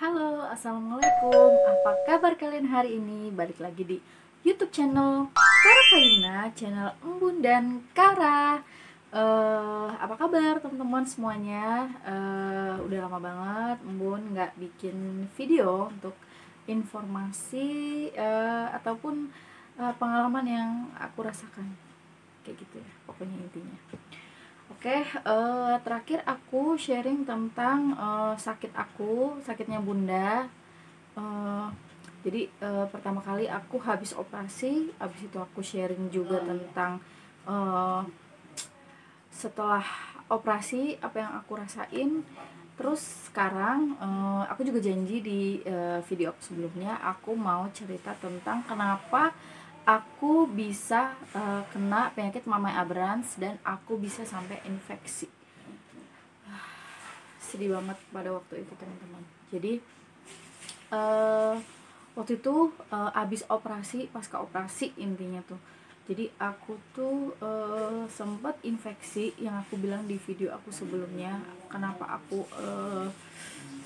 Halo, assalamualaikum. Apa kabar kalian hari ini? Balik lagi di YouTube channel Kara Kayuna, channel Embun dan Kara. Apa kabar teman-teman semuanya? Udah lama banget Embun nggak bikin video untuk informasi ataupun pengalaman yang aku rasakan, kayak gitu ya. Pokoknya intinya. Oke, terakhir aku sharing tentang sakitnya bunda. Eh, pertama kali aku habis operasi, habis itu aku sharing juga tentang eh, setelah operasi apa yang aku rasain. Terus sekarang aku juga janji di video aku sebelumnya aku mau cerita tentang kenapa aku bisa kena penyakit Mamai Abrans dan aku bisa sampai infeksi. Sedih banget pada waktu itu teman-teman. Jadi waktu itu abis operasi, pasca operasi intinya tuh. Jadi aku tuh sempat infeksi yang aku bilang di video aku sebelumnya. Kenapa aku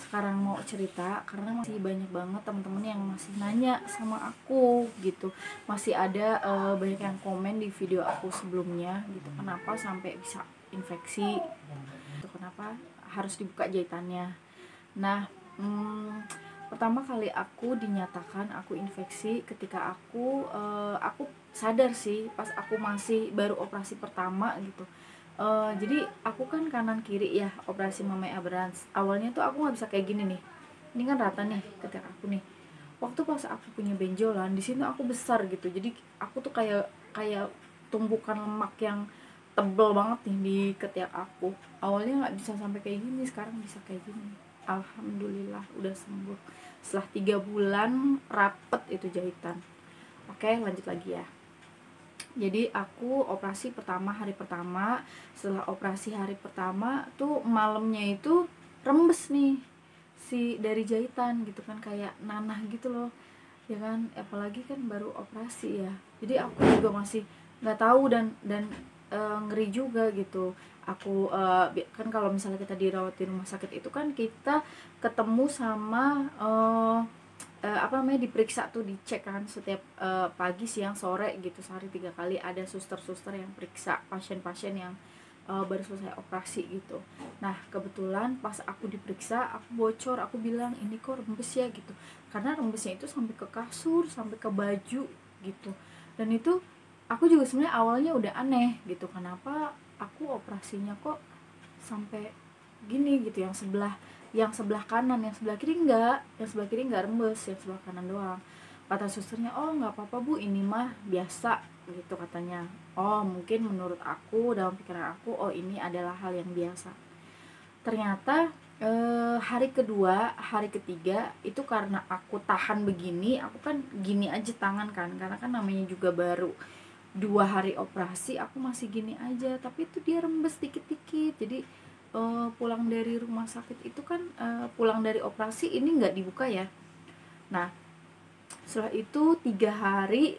sekarang mau cerita, karena masih banyak banget teman-teman yang masih nanya sama aku gitu. Masih ada banyak yang komen di video aku sebelumnya gitu, kenapa sampai bisa infeksi gitu, kenapa harus dibuka jahitannya. Nah, pertama kali aku dinyatakan aku infeksi ketika aku sadar sih pas aku masih baru operasi pertama gitu. Jadi aku kan kanan kiri ya, operasi Mamai Abrans. Awalnya tuh aku nggak bisa kayak gini nih. Ini kan rata nih ketika aku nih. Waktu pas aku punya benjolan di sini aku besar gitu. Jadi aku tuh kayak kayak tumpukan lemak yang tebel banget nih di ketiak aku. Awalnya nggak bisa sampai kayak gini, sekarang bisa kayak gini. Alhamdulillah udah sembuh. Setelah 3 bulan rapet itu jahitan. Oke, lanjut lagi ya. Jadi aku operasi pertama, hari pertama. Setelah operasi hari pertama tuh malamnya itu rembes nih si dari jahitan gitu kan, kayak nanah gitu loh ya kan, apalagi kan baru operasi ya. Jadi aku juga masih nggak tahu dan ngeri juga gitu. Aku kan kalau misalnya kita dirawat di rumah sakit itu kan kita ketemu sama apa namanya, diperiksa tuh, dicek kan setiap pagi, siang, sore gitu, sehari 3 kali ada suster-suster yang periksa pasien-pasien yang baru selesai operasi gitu. Nah kebetulan pas aku diperiksa aku bocor, aku bilang ini kok rembes ya gitu, karena rembesnya itu sampai ke kasur, sampai ke baju gitu. Dan itu aku juga sebenarnya awalnya udah aneh gitu, kenapa aku operasinya kok sampai gini gitu, yang sebelah kanan, yang sebelah kiri enggak, yang sebelah kiri enggak rembes, yang sebelah kanan doang. Kata susternya, oh nggak apa-apa bu, ini mah biasa gitu katanya. Oh mungkin menurut aku, dalam pikiran aku, oh ini adalah hal yang biasa. Ternyata hari kedua, hari ketiga itu karena aku tahan begini, aku kan gini aja tangan kan, karena kan namanya juga baru 2 hari operasi, aku masih gini aja, tapi itu dia rembes dikit-dikit. Jadi pulang dari rumah sakit itu kan, pulang dari operasi ini nggak dibuka ya. Nah setelah itu 3 hari,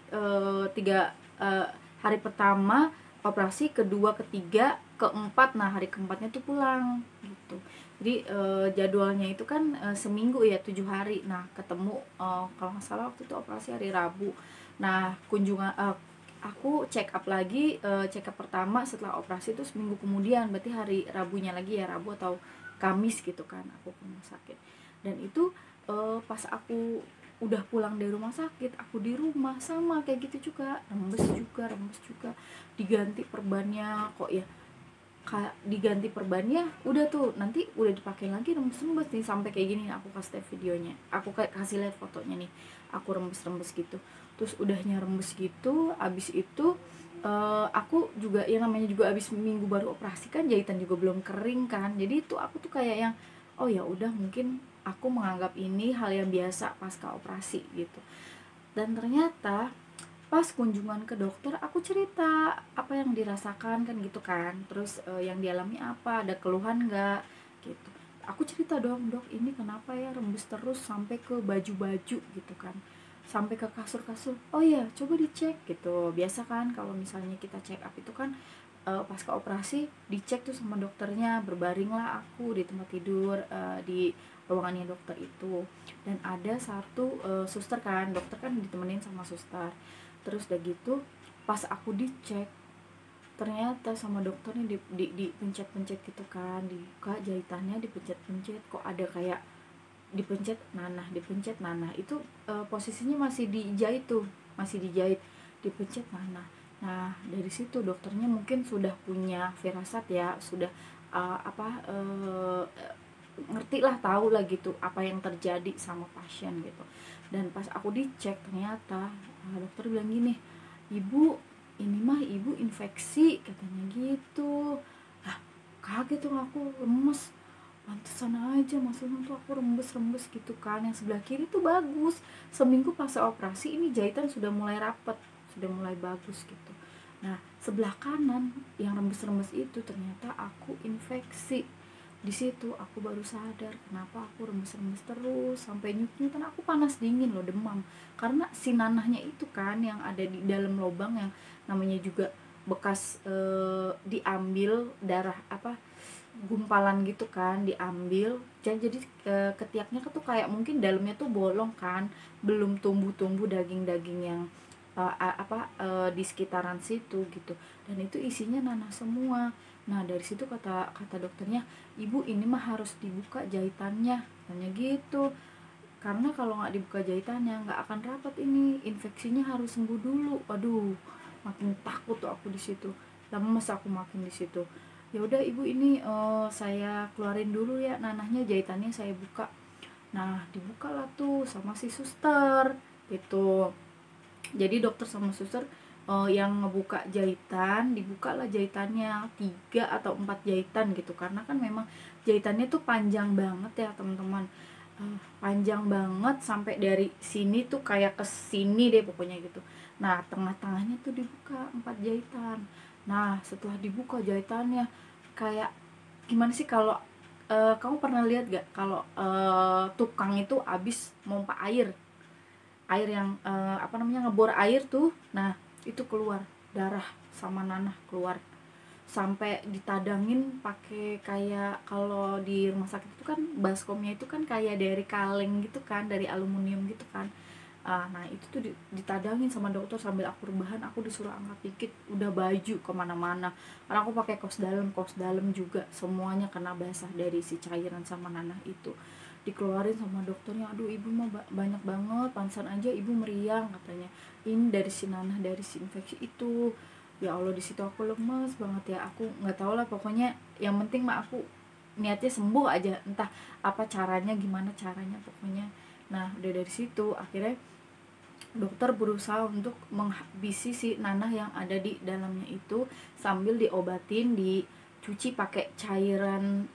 hari pertama operasi, kedua, ketiga, keempat, nah hari keempatnya tuh pulang gitu. Jadi jadwalnya itu kan seminggu ya, 7 hari. Nah ketemu kalau nggak salah waktu itu operasi hari Rabu. Nah kunjungan aku check up lagi, check up pertama setelah operasi itu seminggu kemudian, berarti hari Rabunya lagi ya, Rabu atau Kamis gitu kan aku ke rumah sakit. Dan itu pas aku udah pulang dari rumah sakit, aku di rumah sama kayak gitu juga, rembes juga, diganti perbannya kok ya, kayak diganti perbannya udah tuh, nanti udah dipakai lagi rembes nih sampai kayak gini. Aku kasih lihat videonya, aku kayak kasih lihat fotonya nih, aku rembes gitu. Terus udahnya rembes gitu, abis itu aku juga ya, namanya juga abis minggu baru operasi kan, jahitan juga belum kering kan. Jadi itu aku tuh kayak yang, oh ya udah, mungkin aku menganggap ini hal yang biasa pasca operasi gitu. Dan ternyata pas kunjungan ke dokter aku cerita apa yang dirasakan kan gitu kan, terus yang dialami apa, ada keluhan nggak gitu. Aku cerita dong, dok ini kenapa ya rembes terus sampai ke baju-baju gitu kan, sampai ke kasur-kasur. Oh ya coba dicek gitu, biasa kan kalau misalnya kita check up itu kan pasca operasi dicek tuh sama dokternya, berbaringlah aku di tempat tidur di ruangannya dokter itu. Dan ada satu suster kan, dokter kan ditemenin sama suster. Terus udah gitu pas aku dicek, ternyata sama dokternya dipencet-pencet gitu kan, dibuka jahitannya, dipencet-pencet, kok ada kayak dipencet nanah itu posisinya masih dijahit tuh, masih dijahit, dipencet nanah. Nah dari situ dokternya mungkin sudah punya firasat ya, sudah ngerti lah, tahu lah gitu apa yang terjadi sama pasien gitu. Dan pas aku dicek ternyata dokter bilang gini, ibu ini mah ibu infeksi katanya gitu. Lah kaget tuh aku, lemes, pantesan aja maksudnya tuh aku rembes gitu kan. Yang sebelah kiri tuh bagus, seminggu pas operasi ini jahitan sudah mulai rapet, sudah mulai bagus gitu. Nah sebelah kanan yang rembes itu ternyata aku infeksi. Di situ aku baru sadar kenapa aku rembes terus, sampai nyut-nyutan, aku panas dingin loh, demam, karena si nanahnya itu kan yang ada di dalam lubang, yang namanya juga bekas diambil darah, gumpalan gitu kan, diambil. Jadi ketiaknya tuh kayak mungkin dalamnya tuh bolong kan, belum tumbuh daging-daging yang di sekitaran situ gitu, dan itu isinya nanah semua. Nah dari situ kata dokternya, ibu ini mah harus dibuka jahitannya, tanya gitu, karena kalau nggak dibuka jahitannya nggak akan rapat, ini infeksinya harus sembuh dulu. Aduh makin takut tuh aku di situ, lemes aku makin di situ. Ya udah ibu, ini saya keluarin dulu ya nanahnya, jahitannya saya buka. Nah dibukalah tuh sama si suster gitu. Jadi dokter sama suster yang ngebuka jahitan, dibukalah jahitannya 3 atau 4 jahitan gitu, karena kan memang jahitannya tuh panjang banget ya teman-teman, panjang banget sampai dari sini tuh kayak ke sini deh pokoknya gitu. Nah tengah-tengahnya tuh dibuka 4 jahitan. Nah setelah dibuka jahitannya, kayak gimana sih kalau kamu pernah lihat gak kalau tukang itu abis mompa air yang ngebor air tuh, nah itu keluar darah sama nanah, keluar sampai ditadangin pakai kayak, kalau di rumah sakit itu kan baskomnya itu kan kayak dari kaleng gitu kan, dari aluminium gitu kan. Nah itu tuh ditadangin sama dokter sambil aku rebahan, aku disuruh angkat dikit, udah baju kemana-mana karena aku pakai kaos dalam juga, semuanya kena basah dari si cairan sama nanah itu. Dikeluarin sama dokternya, aduh ibu mah banyak banget, pantesan aja ibu meriang katanya, ini dari si nanah, dari si infeksi itu. Ya Allah di situ aku lemes banget ya, aku nggak tahu lah pokoknya, yang penting mah aku niatnya sembuh aja, entah apa caranya, gimana caranya pokoknya. Nah udah dari situ akhirnya dokter berusaha untuk menghabisi si nanah yang ada di dalamnya itu, sambil diobatin, dicuci pakai cairan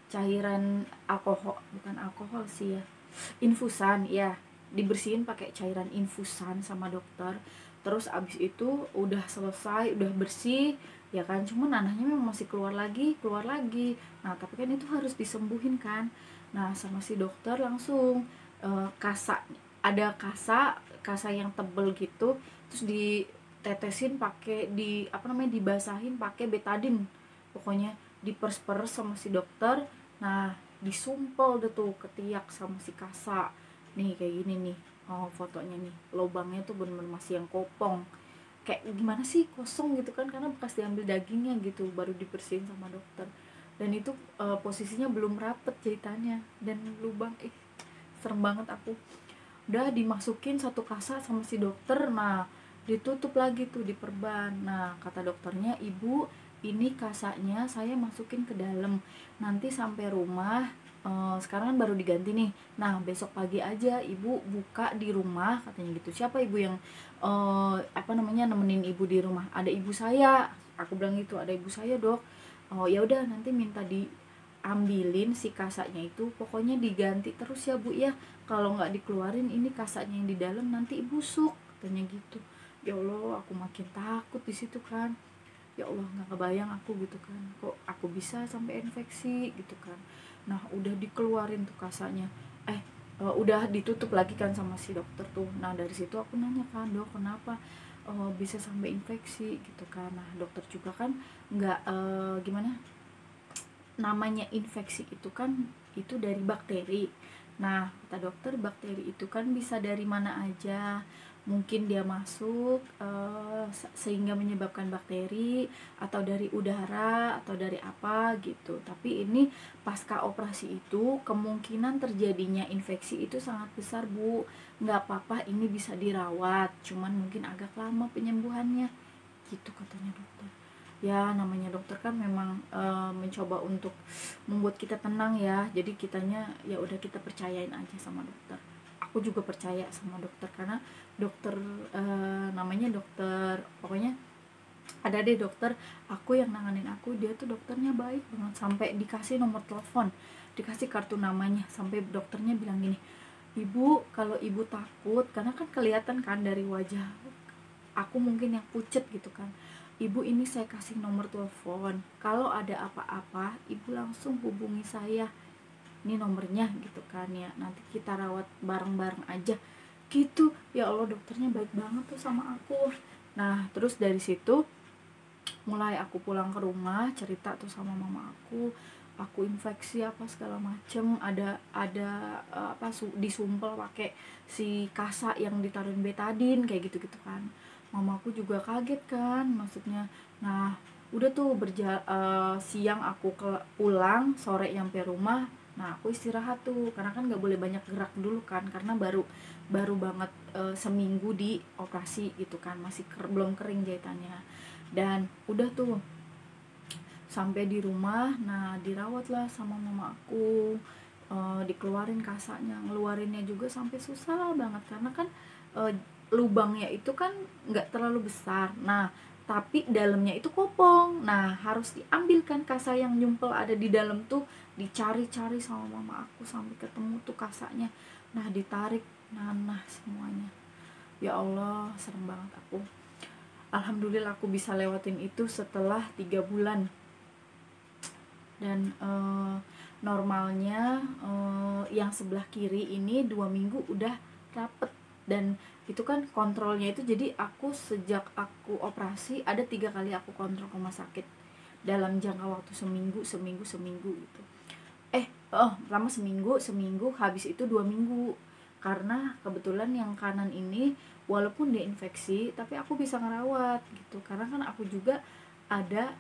cairan alkohol, bukan alkohol sih ya, infusan ya, dibersihin pakai cairan infusan sama dokter. Terus abis itu udah selesai, udah bersih ya kan, cuma nanahnya memang masih keluar lagi. Nah tapi kan itu harus disembuhin kan. Nah sama si dokter langsung ada kasa yang tebel gitu, terus ditetesin pakai dibasahin pakai betadin, pokoknya diperes-peres sama si dokter. Nah disumpel deh tuh ketiak sama si kasa, nih kayak gini nih, fotonya nih, lubangnya tuh bener-bener masih yang kopong, kayak gimana sih, kosong gitu kan, karena bekas diambil dagingnya gitu, baru dibersihin sama dokter. Dan itu posisinya belum rapet jahitannya, dan lubang serem banget aku. Udah dimasukin satu kasa sama si dokter, nah ditutup lagi tuh, diperban. Nah kata dokternya, ibu ini kasanya saya masukin ke dalam, nanti sampai rumah, sekarang kan baru diganti nih, nah besok pagi aja ibu buka di rumah katanya gitu. Siapa ibu yang nemenin ibu di rumah? Ada ibu saya, aku bilang gitu, ada ibu saya dok. Oh ya udah, nanti minta diambilin si kasanya itu, pokoknya diganti terus ya bu ya, kalau nggak dikeluarin ini kasanya yang di dalam nanti busuk katanya gitu. Ya Allah aku makin takut di situ kan, ya Allah nggak kebayang aku gitu kan, kok aku bisa sampai infeksi gitu kan. Nah udah dikeluarin tuh kasanya, udah ditutup lagi kan sama si dokter tuh. Nah dari situ aku nanya kan, dok kenapa bisa sampai infeksi gitu kan. Nah dokter juga kan nggak namanya infeksi itu kan itu dari bakteri. Nah, kata dokter bakteri itu kan bisa dari mana aja. Mungkin dia masuk sehingga menyebabkan bakteri, atau dari udara, atau dari apa gitu. Tapi ini pasca operasi itu kemungkinan terjadinya infeksi itu sangat besar, Bu. Nggak apa-apa, ini bisa dirawat, cuman mungkin agak lama penyembuhannya gitu katanya dokter. Ya namanya dokter kan memang mencoba untuk membuat kita tenang ya, jadi kitanya ya udah kita percayain aja sama dokter. Aku juga percaya sama dokter karena dokter namanya dokter, pokoknya ada deh dokter aku yang nanganin aku, dia tuh dokternya baik banget, sampai dikasih nomor telepon, dikasih kartu namanya, sampai dokternya bilang gini, ibu kalau ibu takut, karena kan kelihatan kan dari wajah aku mungkin yang pucet gitu kan, ibu ini saya kasih nomor telepon, kalau ada apa-apa ibu langsung hubungi saya, ini nomornya gitu kan ya, nanti kita rawat bareng-bareng aja gitu. Ya Allah, dokternya baik banget tuh sama aku. Nah terus dari situ mulai aku pulang ke rumah, cerita tuh sama mama aku infeksi apa segala macem, ada disumpel pakai si kasa yang ditaruhin betadin kayak gitu gitu kan. Mamaku juga kaget kan, maksudnya. Nah udah tuh siang aku pulang, sore nyampe rumah. Nah aku istirahat tuh karena kan nggak boleh banyak gerak dulu kan, karena baru banget seminggu di operasi gitu kan, masih belum kering jahitannya. Dan udah tuh sampai di rumah, nah dirawat lah sama mama aku, dikeluarin kasanya, ngeluarinnya juga sampai susah banget karena kan lubangnya itu kan nggak terlalu besar, nah tapi dalamnya itu kopong, nah harus diambilkan kasa yang nyumpel ada di dalam tuh, dicari-cari sama mama aku sampai ketemu tuh kasanya, nah ditarik nanah semuanya. Ya Allah serem banget aku. Alhamdulillah aku bisa lewatin itu setelah 3 bulan. Dan normalnya yang sebelah kiri ini 2 minggu udah rapet. Dan itu kan kontrolnya itu, jadi aku sejak aku operasi ada 3 kali aku kontrol ke rumah sakit dalam jangka waktu seminggu gitu. Pertama seminggu, habis itu 2 minggu. Karena kebetulan yang kanan ini walaupun dia infeksi tapi aku bisa ngerawat gitu, karena kan aku juga ada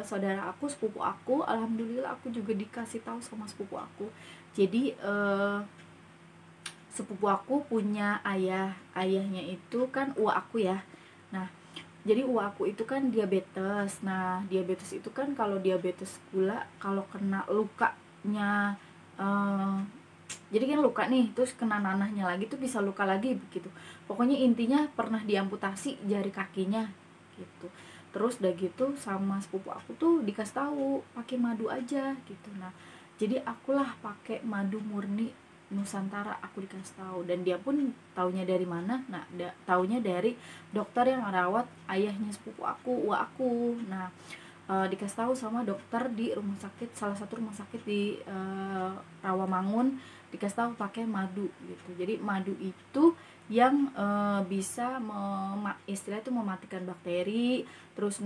saudara aku, sepupu aku, alhamdulillah aku juga dikasih tahu sama sepupu aku. Jadi sepupu aku punya ayahnya itu kan uwa aku ya. Nah jadi uwa aku itu kan diabetes. Nah diabetes itu kan, kalau diabetes gula, kalau kena lukanya jadi kan luka nih, terus kena nanahnya lagi tuh bisa luka lagi begitu. Pokoknya intinya pernah diamputasi jari kakinya gitu. Terus udah gitu sama sepupu aku tuh dikasih tahu pakai madu aja gitu. Nah jadi akulah pakai madu murni Nusantara, aku dikasih tahu, dan dia pun taunya dari mana? Nah taunya dari dokter yang merawat ayahnya sepupu aku, uwa aku. Nah dikasih tahu sama dokter di rumah sakit, salah satu rumah sakit di Rawamangun, dikasih tahu pakai madu gitu. Jadi madu itu yang bisa istilah itu mematikan bakteri, terus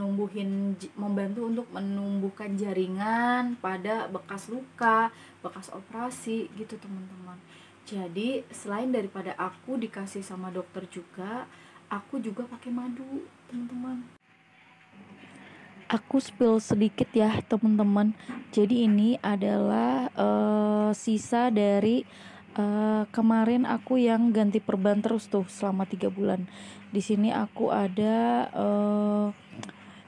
membantu untuk menumbuhkan jaringan pada bekas luka, bekas operasi gitu teman-teman. Jadi selain daripada aku dikasih sama dokter juga, aku juga pakai madu teman-teman. Aku spill sedikit ya teman-teman. Jadi ini adalah sisa dari kemarin aku yang ganti perban terus tuh selama 3 bulan. Di sini aku ada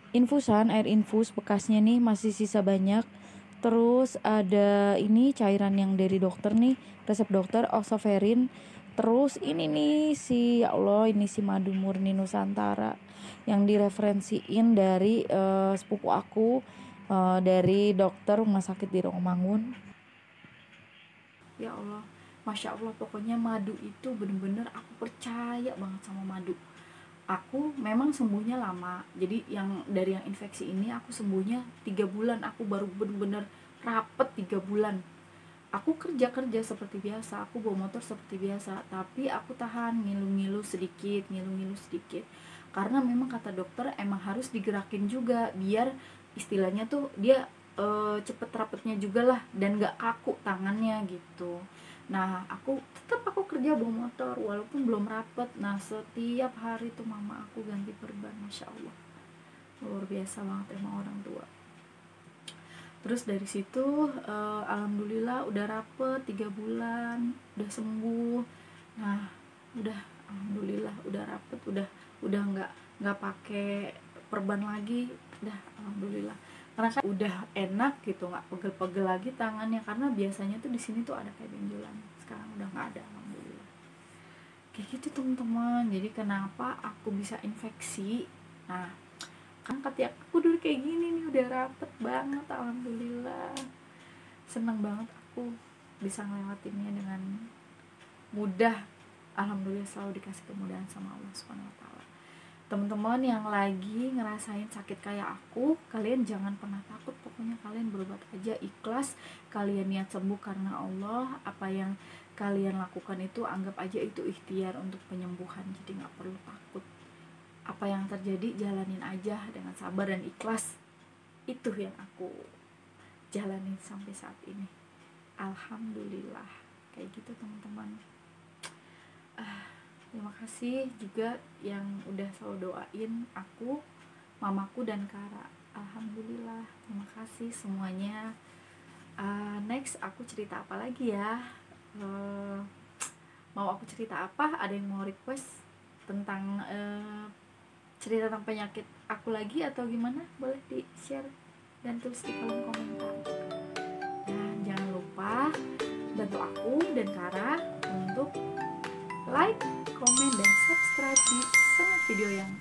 infusan, air infus bekasnya nih masih sisa banyak. Terus ada ini cairan yang dari dokter nih, resep dokter, Oxoverin. Terus ini nih ya Allah, ini si madu murni Nusantara yang direferensiin dari sepupu aku, dari dokter rumah sakit di Rawamangun. Ya Allah, Masya Allah, pokoknya madu itu bener-bener aku percaya banget sama madu. Aku memang sembuhnya lama, jadi dari yang infeksi ini aku sembuhnya 3 bulan, aku baru bener-bener rapet 3 bulan. Aku kerja seperti biasa, aku bawa motor seperti biasa, tapi aku tahan, ngilu-ngilu sedikit, karena memang kata dokter emang harus digerakin juga biar istilahnya tuh dia cepet rapetnya juga lah, dan gak kaku tangannya gitu. Nah aku kerja bawa motor walaupun belum rapet. Nah setiap hari tuh mama aku ganti perban, masya Allah, luar biasa banget emang orang tua. Terus dari situ alhamdulillah udah rapet 3 bulan, udah sembuh. Nah udah alhamdulillah udah rapet, udah nggak pakai perban lagi, udah alhamdulillah. Karena kan udah enak gitu, nggak pegel-pegel lagi tangannya, karena biasanya tuh di sini tuh ada kayak benjolan, sekarang udah nggak ada alhamdulillah. Kayak gitu teman-teman. Jadi kenapa aku bisa infeksi? Nah kan kaki aku dulu kayak gini nih, udah rapet banget alhamdulillah. Seneng banget aku bisa ngelewatinnya dengan mudah, alhamdulillah. Selalu dikasih kemudahan sama Allah Subhanahu wa taala. Teman-teman yang lagi ngerasain sakit kayak aku, kalian jangan pernah takut, pokoknya kalian berobat aja, ikhlas, kalian niat sembuh karena Allah. Apa yang kalian lakukan itu anggap aja itu ikhtiar untuk penyembuhan, jadi nggak perlu takut. Apa yang terjadi jalanin aja dengan sabar dan ikhlas. Itu yang aku jalanin sampai saat ini, alhamdulillah. Kayak gitu teman-teman. Terima kasih juga yang udah selalu doain aku, mamaku dan Kara. Alhamdulillah, terima kasih semuanya. Next aku cerita apa lagi ya? Mau aku cerita apa? Ada yang mau request tentang cerita tentang penyakit aku lagi atau gimana? Boleh di share dan tulis di kolom komentar. Dan jangan lupa bantu aku dan Kara untuk like, komen, dan subscribe di semua video yang